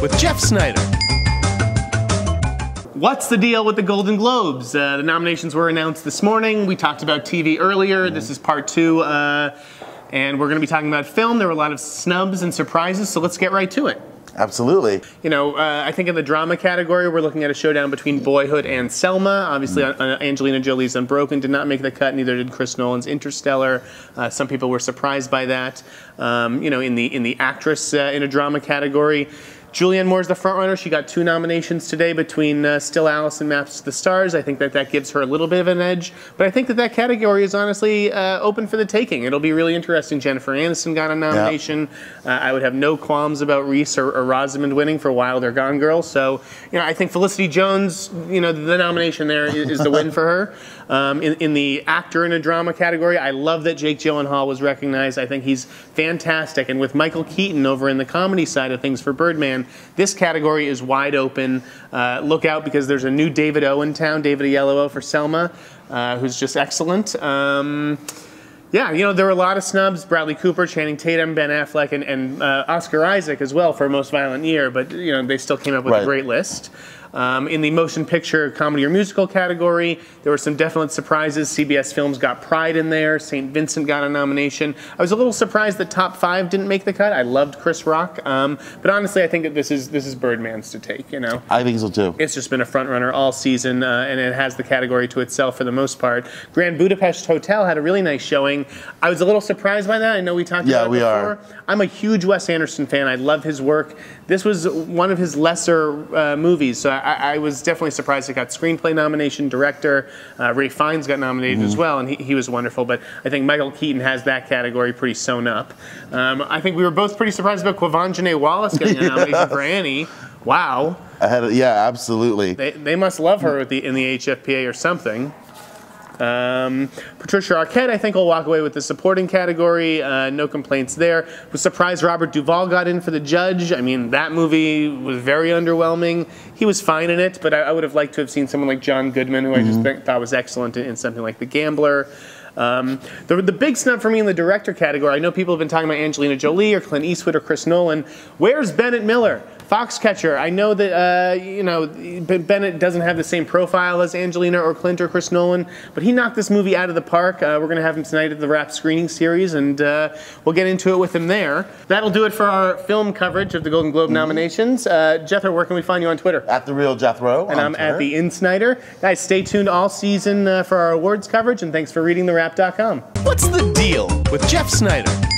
with Jeff Sneider. What's the deal with the Golden Globes? The nominations were announced this morning. We talked about TV earlier. This is part 2, and we're going to be talking about film. There were a lot of snubs and surprises, so let's get right to it. Absolutely. You know, I think in the drama category, we're looking at a showdown between Boyhood and Selma. Obviously, Angelina Jolie's Unbroken did not make the cut. Neither did Chris Nolan's Interstellar. Some people were surprised by that. You know, in the actress in a drama category, Julianne Moore's the frontrunner. She got 2 nominations today between Still Alice and Maps to the Stars. I think that gives her a little bit of an edge. But I think that category is honestly open for the taking. It'll be really interesting. Jennifer Aniston got a nomination. Yep. I would have no qualms about Reese or Rosamund winning for Wild or Gone Girl. So, you know, I think Felicity Jones, you know, the nomination there is the win for her. In the actor in a drama category, I love that Jake Gyllenhaal was recognized. I think he's fantastic. And with Michael Keaton over in the comedy side of things for Birdman, this category is wide open. Look out, because there's a new David O in town, David Oyelowo for Selma, who's just excellent. Yeah, you know, there were a lot of snubs. Bradley Cooper, Channing Tatum, Ben Affleck, and Oscar Isaac as well for Most Violent Year, but, you know, they still came up with a great list. In the motion picture, comedy or musical category, there were some definite surprises. CBS Films got Pride in there. St. Vincent got a nomination. I was a little surprised that Top 5 didn't make the cut. I loved Chris Rock. But honestly, I think that this is Birdman's to take, you know. I think so too. It's just been a front runner all season, and it has the category to itself for the most part. Grand Budapest Hotel had a really nice showing. I was a little surprised by that. I know we talked about it before. I'm a huge Wes Anderson fan. I love his work. This was one of his lesser movies, so I was definitely surprised it got screenplay nomination, director. Ray Fiennes got nominated as well, and he was wonderful. But I think Michael Keaton has that category pretty sewn up. I think we were both pretty surprised about Quvonjene Wallace getting a nomination for Annie. Wow. Yeah, absolutely. They must love her in the HFPA or something. Patricia Arquette, I think, will walk away with the supporting category. No complaints there. Was surprised Robert Duvall got in for The Judge. I mean, that movie was very underwhelming. He was fine in it, but I would have liked to have seen someone like John Goodman, who I just thought was excellent in something like The Gambler. The big snub for me in the director category, I know people have been talking about Angelina Jolie or Clint Eastwood or Chris Nolan. Where's Bennett Miller? Foxcatcher. I know that, you know, Bennett doesn't have the same profile as Angelina or Clint or Chris Nolan, but he knocked this movie out of the park. We're going to have him tonight at the TheWrap screening series, and we'll get into it with him there. That'll do it for our film coverage of the Golden Globe nominations. Jethro, where can we find you on Twitter? At The Real Jethro. And I'm at The Sneider. Guys, stay tuned all season for our awards coverage, and thanks for reading TheWrap.com. What's the deal with Jeff Sneider?